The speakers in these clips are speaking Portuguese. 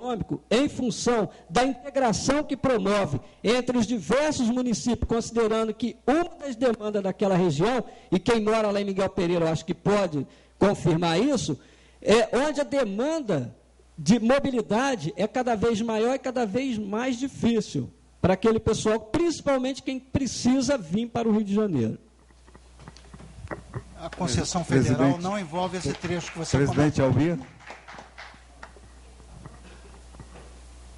econômico em função da integração que promove entre os diversos municípios, considerando que uma das demandas daquela região, e quem mora lá em Miguel Pereira, eu acho que pode confirmar isso, é onde a demanda de mobilidade é cada vez maior e cada vez mais difícil para aquele pessoal, principalmente quem precisa vir para o Rio de Janeiro. A concessão federal não envolve esse trecho que você Presidente Alvir.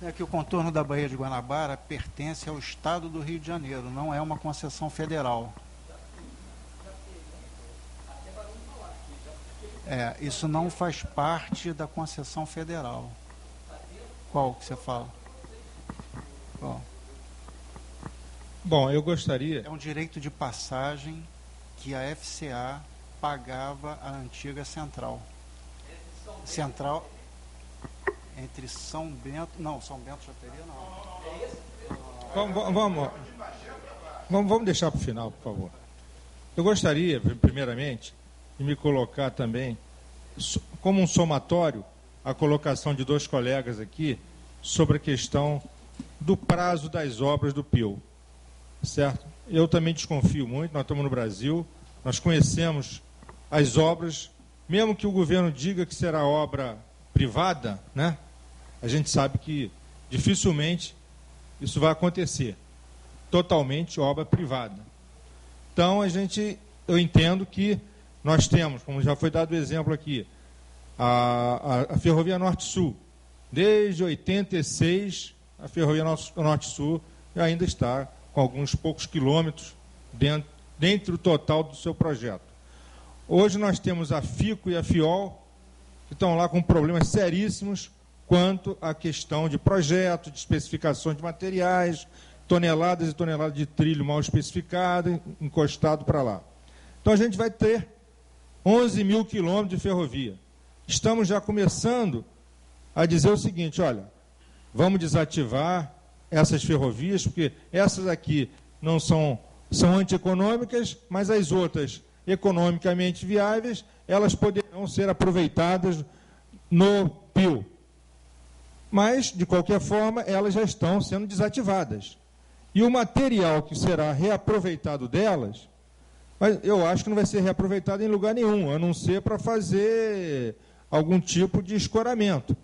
É que o contorno da Baía de Guanabara pertence ao Estado do Rio de Janeiro, não é uma concessão federal. Isso não faz parte da concessão federal. Qual que você fala? Qual? Bom, eu gostaria... É um direito de passagem que a FCA pagava à antiga Central. Central entre São Bento... Não, São Bento já teria, não. Vamos deixar para o final, por favor. Eu gostaria, primeiramente, de me colocar também, como um somatório, a colocação de dois colegas aqui sobre a questão do prazo das obras do PIL. Certo? Eu também desconfio muito, nós estamos no Brasil, nós conhecemos as obras, mesmo que o governo diga que será obra privada, né? A gente sabe que dificilmente isso vai acontecer. Totalmente obra privada. Então, eu entendo que nós temos, como já foi dado o exemplo aqui, a Ferrovia Norte-Sul. Desde 86, a Ferrovia Norte-Sul ainda está com alguns poucos quilômetros dentro do total do seu projeto. Hoje nós temos a FICO e a FIOL, que estão lá com problemas seríssimos quanto à questão de projeto, de especificações de materiais, toneladas e toneladas de trilho mal especificado, encostado para lá. Então a gente vai ter 11 mil quilômetros de ferrovia. Estamos já começando a dizer o seguinte, olha, vamos desativar essas ferrovias, porque essas aqui não são antieconômicas, mas as outras, economicamente viáveis, elas poderão ser aproveitadas no PIL. Mas, de qualquer forma, elas já estão sendo desativadas. E o material que será reaproveitado delas, mas eu acho que não vai ser reaproveitado em lugar nenhum, a não ser para fazer algum tipo de escoramento.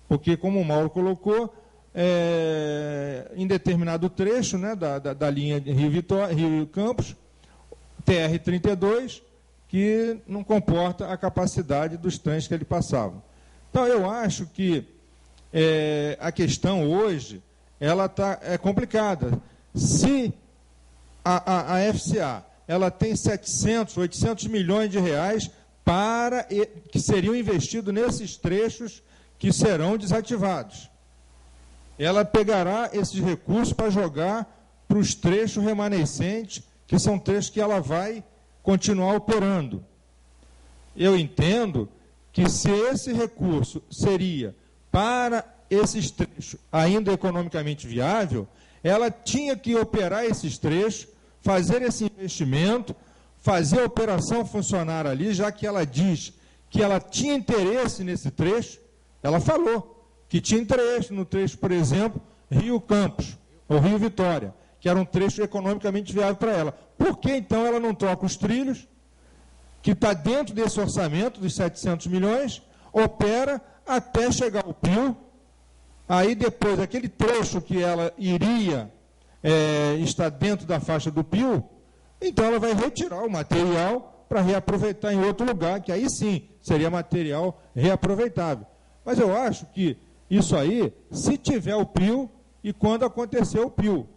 Porque, como o Mauro colocou, em determinado trecho, né, da linha de Rio Campos, TR-32, que não comporta a capacidade dos trens que ele passava. Então, eu acho que a questão hoje ela é complicada. Se a FCA ela tem 700, 800 milhões de reais que seriam investidos nesses trechos que serão desativados. Ela pegará esses recursos para jogar para os trechos remanescentes, que são trechos que ela vai continuar operando. Eu entendo que se esse recurso seria para esses trechos ainda economicamente viável, ela tinha que operar esses trechos, fazer esse investimento, fazer a operação funcionar ali, já que ela diz que ela tinha interesse nesse trecho, ela falou que tinha interesse no trecho, por exemplo, Rio Campos, ou Rio Vitória, que era um trecho economicamente viável para ela. Por que, então, ela não troca os trilhos, que está dentro desse orçamento dos 700 milhões, opera até chegar ao PIL, aí depois, aquele trecho que ela iria estar dentro da faixa do PIL, então ela vai retirar o material para reaproveitar em outro lugar, que aí sim seria material reaproveitável. Mas eu acho que isso aí, se tiver o PIL e quando acontecer o PIL.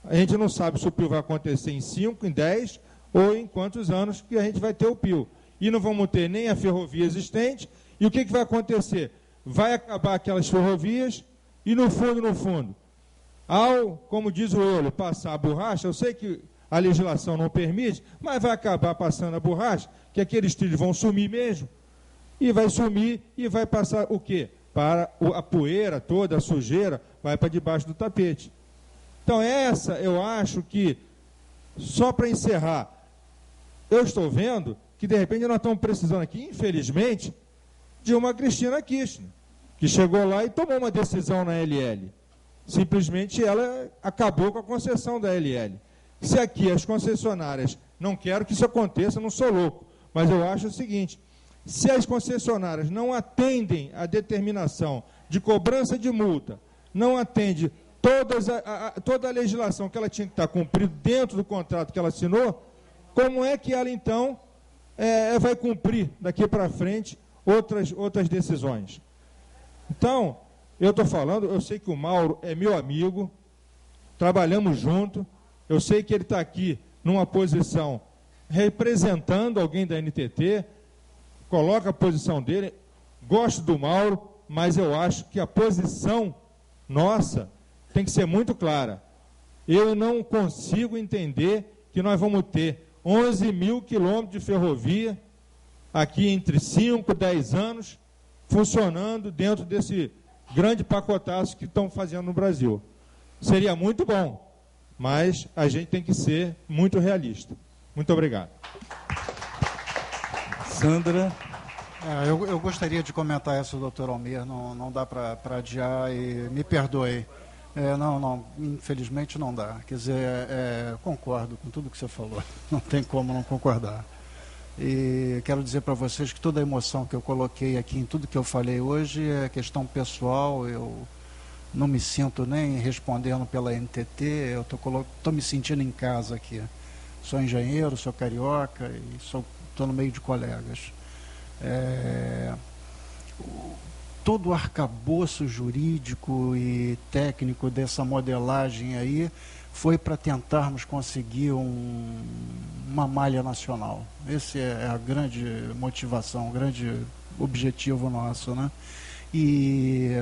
A gente não sabe se o PIL vai acontecer em 5, em 10 ou em quantos anos que a gente vai ter o PIL. E não vamos ter nem a ferrovia existente. E o que vai acontecer? Vai acabar aquelas ferrovias e, no fundo, como diz o olho, passar a borracha, eu sei que a legislação não permite, mas vai acabar passando a borracha, que aqueles trilhos vão sumir mesmo, e vai sumir e vai passar o quê? Para a poeira toda, a sujeira, vai para debaixo do tapete. Então, eu acho que, só para encerrar, eu estou vendo que, de repente, nós estamos precisando aqui, infelizmente, de uma Cristina Kirchner. que chegou lá e tomou uma decisão na LL. Simplesmente ela acabou com a concessão da LL. Se aqui as concessionárias, não quero que isso aconteça, não sou louco, mas eu acho o seguinte, se as concessionárias não atendem a determinação de cobrança de multa, não atende toda a legislação que ela tinha que estar cumprida dentro do contrato que ela assinou, como é que ela, então, vai cumprir daqui para frente outras decisões? Então, eu estou falando, eu sei que o Mauro é meu amigo, trabalhamos junto, eu sei que ele está aqui numa posição representando alguém da NTT, coloca a posição dele, gosto do Mauro, mas eu acho que a posição nossa tem que ser muito clara. Eu não consigo entender que nós vamos ter 11 mil quilômetros de ferrovia aqui entre 5 e 10 anos funcionando dentro desse grande pacotaço que estão fazendo no Brasil. Seria muito bom, mas a gente tem que ser muito realista. Muito obrigado. Sandra. Eu gostaria de comentar isso, doutor Almir, não dá para adiar e me perdoe. Não, infelizmente não dá. Quer dizer, concordo com tudo que você falou, não tem como não concordar. E quero dizer para vocês que toda a emoção que eu coloquei aqui em tudo que eu falei hoje é questão pessoal, eu não me sinto nem respondendo pela NTT, eu estou me sentindo em casa aqui. Sou engenheiro, sou carioca e estou no meio de colegas. Todo o arcabouço jurídico e técnico dessa modelagem aí foi para tentarmos conseguir uma malha nacional. Esse é a grande motivação, o grande objetivo nosso, né? E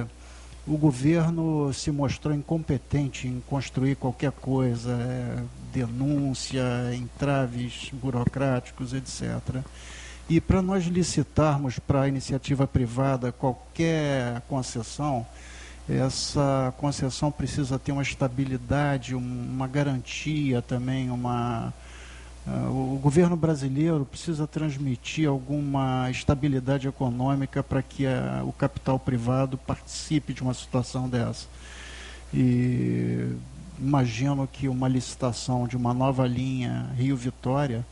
o governo se mostrou incompetente em construir qualquer coisa, denúncia, entraves burocráticos, etc. E para nós licitarmos para a iniciativa privada qualquer concessão, essa concessão precisa ter uma estabilidade, uma garantia também, o governo brasileiro precisa transmitir alguma estabilidade econômica para que o capital privado participe de uma situação dessa. E imagino que uma licitação de uma nova linha Rio-Vitória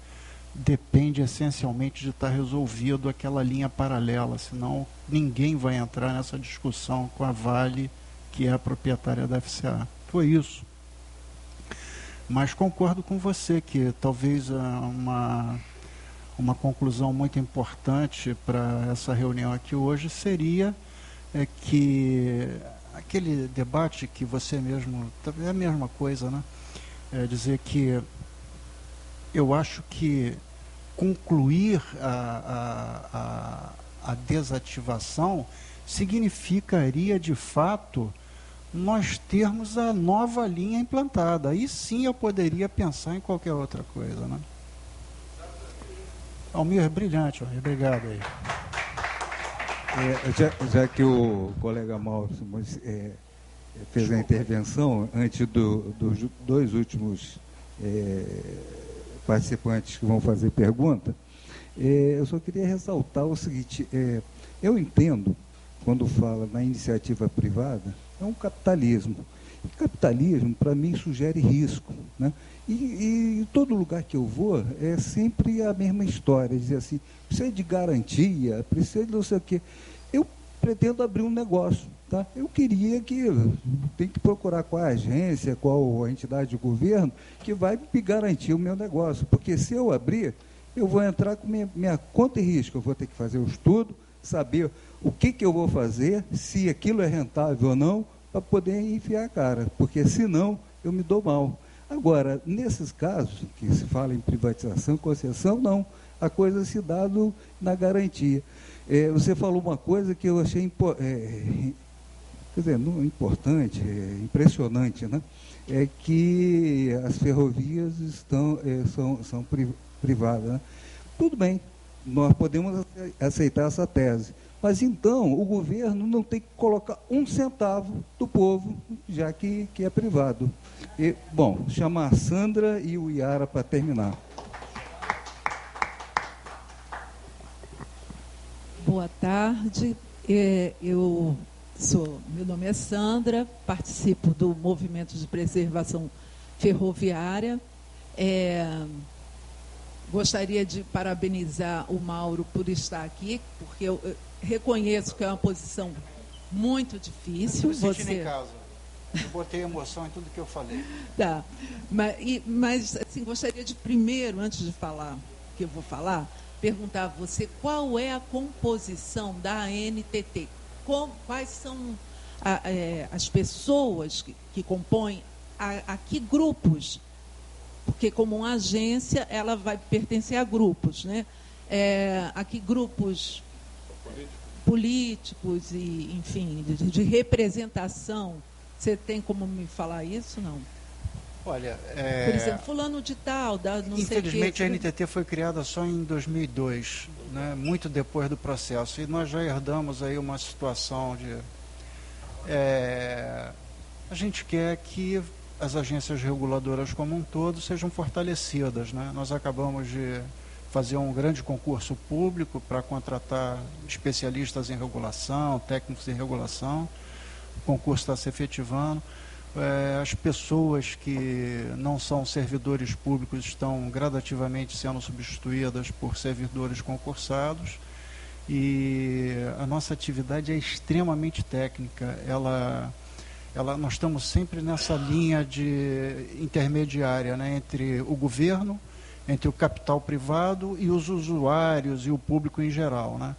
depende essencialmente de estar resolvido aquela linha paralela, senão ninguém vai entrar nessa discussão com a Vale, que é a proprietária da FCA. Foi isso. Mas concordo com você que talvez uma conclusão muito importante para essa reunião aqui hoje seria que aquele debate que você mesmo... É a mesma coisa, né? Dizer que eu acho que concluir a desativação significaria, de fato, nós termos a nova linha implantada. Aí sim eu poderia pensar em qualquer outra coisa, né? Almir, brilhante, Almir. Obrigado aí. Já que o colega Mauro fez a intervenção, antes dos dois últimos participantes que vão fazer pergunta, eu só queria ressaltar o seguinte, eu entendo, quando fala na iniciativa privada, é um capitalismo. E capitalismo, para mim, sugere risco, né? E em todo lugar que eu vou, é sempre a mesma história, dizer assim, precisa de garantia, precisa de não sei o quê. Eu pretendo abrir um negócio, tá? Eu queria tem que procurar qual a agência, qual a entidade de governo que vai me garantir o meu negócio, porque se eu abrir, eu vou entrar com minha conta e risco, eu vou ter que fazer o estudo, saber o que eu vou fazer, se aquilo é rentável ou não, para poder enfiar a cara, porque senão eu me dou mal. Agora, nesses casos que se fala em privatização, concessão, não, a coisa se dá na garantia. Você falou uma coisa que eu achei importante, impressionante, né? É que as ferrovias são privadas, né? Tudo bem, nós podemos aceitar essa tese, mas então o governo não tem que colocar um centavo do povo, já que é privado. Bom, chamar a Sandra e o Iara para terminar. Boa tarde. Eu Meu nome é Sandra, participo do Movimento de Preservação Ferroviária. Gostaria de parabenizar o Mauro por estar aqui, porque eu reconheço que é uma posição muito difícil. Eu me sentindo em casa. Eu botei emoção em tudo que eu falei. Tá. Mas assim, gostaria de primeiro, antes de falar o que eu vou falar, perguntar a você qual é a composição da ANTT. Quais são as pessoas que compõem, a que grupos? Porque, como uma agência, ela vai pertencer a grupos, né? A que grupos políticos e, enfim, de representação. Você tem como me falar isso, não? Olha, por exemplo, fulano de tal, não sei o quê. Infelizmente, a NTT foi criada só em 2002, né, muito depois do processo, e nós já herdamos aí uma situação de... a gente quer que as agências reguladoras como um todo sejam fortalecidas, né? Nós acabamos de fazer um grande concurso público para contratar especialistas em regulação, técnicos em regulação. O concurso está se efetivando. As pessoas que não são servidores públicos estão gradativamente sendo substituídas por servidores concursados, e a nossa atividade é extremamente técnica. Nós estamos sempre nessa linha de intermediária, né, entre o governo, entre o capital privado e os usuários e o público em geral, né?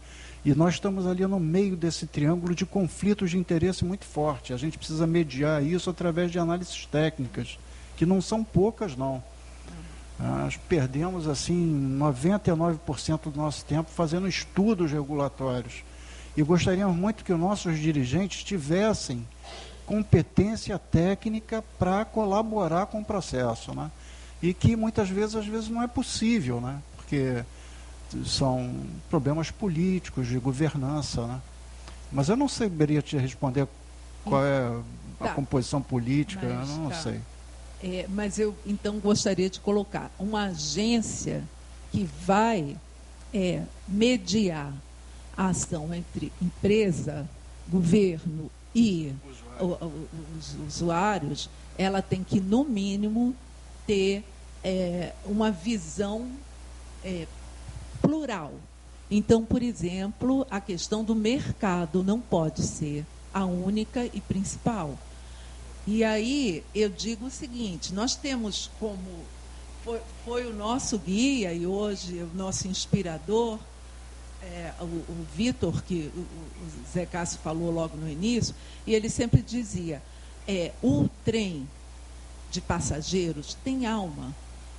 E nós estamos ali no meio desse triângulo de conflitos de interesse muito forte. A gente precisa mediar isso através de análises técnicas, que não são poucas, não. Nós perdemos, assim, 99% do nosso tempo fazendo estudos regulatórios. E gostaríamos muito que os nossos dirigentes tivessem competência técnica para colaborar com o processo, né? E que muitas vezes, às vezes, não é possível, né? Porque são problemas políticos, de governança, né? Mas eu não saberia te responder qual é a composição política, eu não sei. Mas eu, então, gostaria de colocar uma agência que vai mediar a ação entre empresa, governo e os usuários. Ela tem que, no mínimo, ter uma visão plural. Então, por exemplo, a questão do mercado não pode ser a única e principal. E aí eu digo o seguinte: nós temos como foi o nosso guia e hoje o nosso inspirador, o Vitor, que o Zé Cássio falou logo no início, e ele sempre dizia, o trem de passageiros tem alma.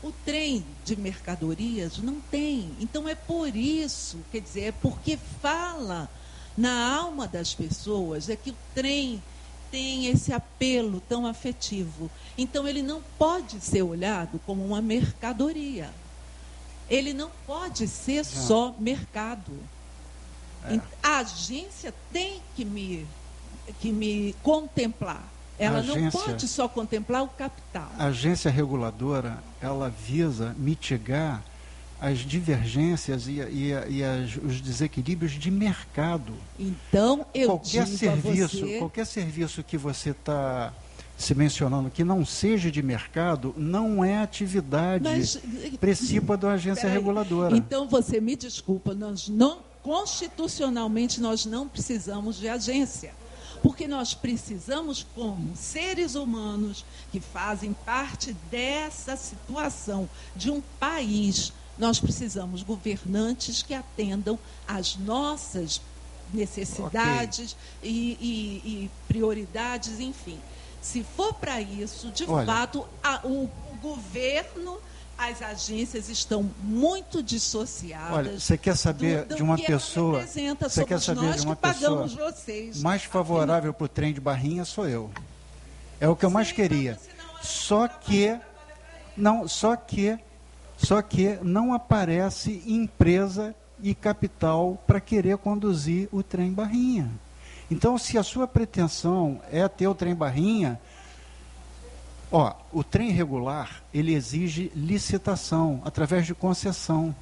O trem de mercadorias não tem. Então, é por isso, quer dizer, é porque fala na alma das pessoas, é que o trem tem esse apelo tão afetivo. Então, ele não pode ser olhado como uma mercadoria. Ele não pode ser só mercado. A agência tem que me contemplar. Ela não pode só contemplar o capital. A agência reguladora, ela visa mitigar as divergências e os desequilíbrios de mercado. Então, qualquer serviço que você está se mencionando que não seja de mercado, não é atividade principal da agência reguladora. Então, você me desculpa, constitucionalmente nós não precisamos de agência. Porque nós precisamos, como seres humanos que fazem parte dessa situação de um país, nós precisamos governantes que atendam às nossas necessidades e prioridades, enfim. Se for para isso, de fato, o governo, as agências estão muito dissociadas. Olha, você quer saber de uma pessoa? Você quer saber de uma pessoa mais favorável para o trem de barrinha? Sou eu. É o que eu mais queria. Só que não aparece empresa e capital para querer conduzir o trem barrinha. Então, se a sua pretensão é ter o trem barrinha, o trem regular, ele exige licitação, através de concessão.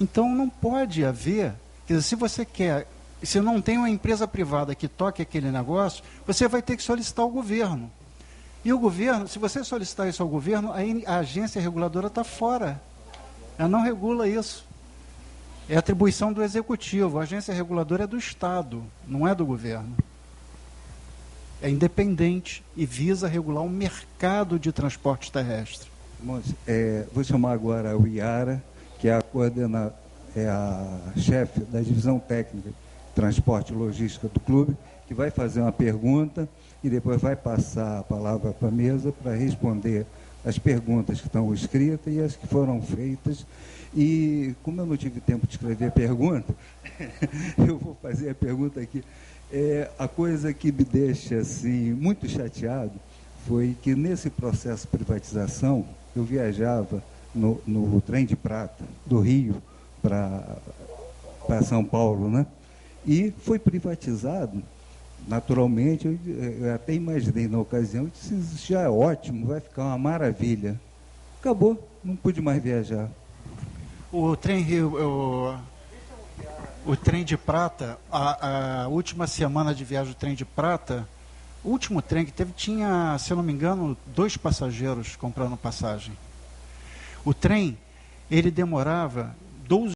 Então, não pode haver... Quer dizer, se você quer se não tem uma empresa privada que toque aquele negócio, você vai ter que solicitar ao governo. E o governo, se você solicitar isso ao governo, aí a agência reguladora está fora. Ela não regula isso. É atribuição do executivo. A agência reguladora é do Estado, não é do governo. É independente e visa regular o mercado de transporte terrestre. Vou chamar agora o Iara, que é a chefe da divisão técnica de transporte e logística do clube, que vai fazer uma pergunta e depois vai passar a palavra para a mesa para responder as perguntas que estão escritas e as que foram feitas. E, como eu não tive tempo de escrever a pergunta, eu vou fazer a pergunta aqui. A coisa que me deixa assim, muito chateado foi que, nesse processo de privatização, eu viajava no trem de prata do Rio para São Paulo, né? E foi privatizado, naturalmente, eu até imaginei na ocasião, eu disse, isso já é ótimo, vai ficar uma maravilha. Acabou, não pude mais viajar. O trem de prata, a última semana de viagem do trem de prata, o último trem que teve tinha, se eu não me engano, 2 passageiros comprando passagem. O trem, ele demorava 12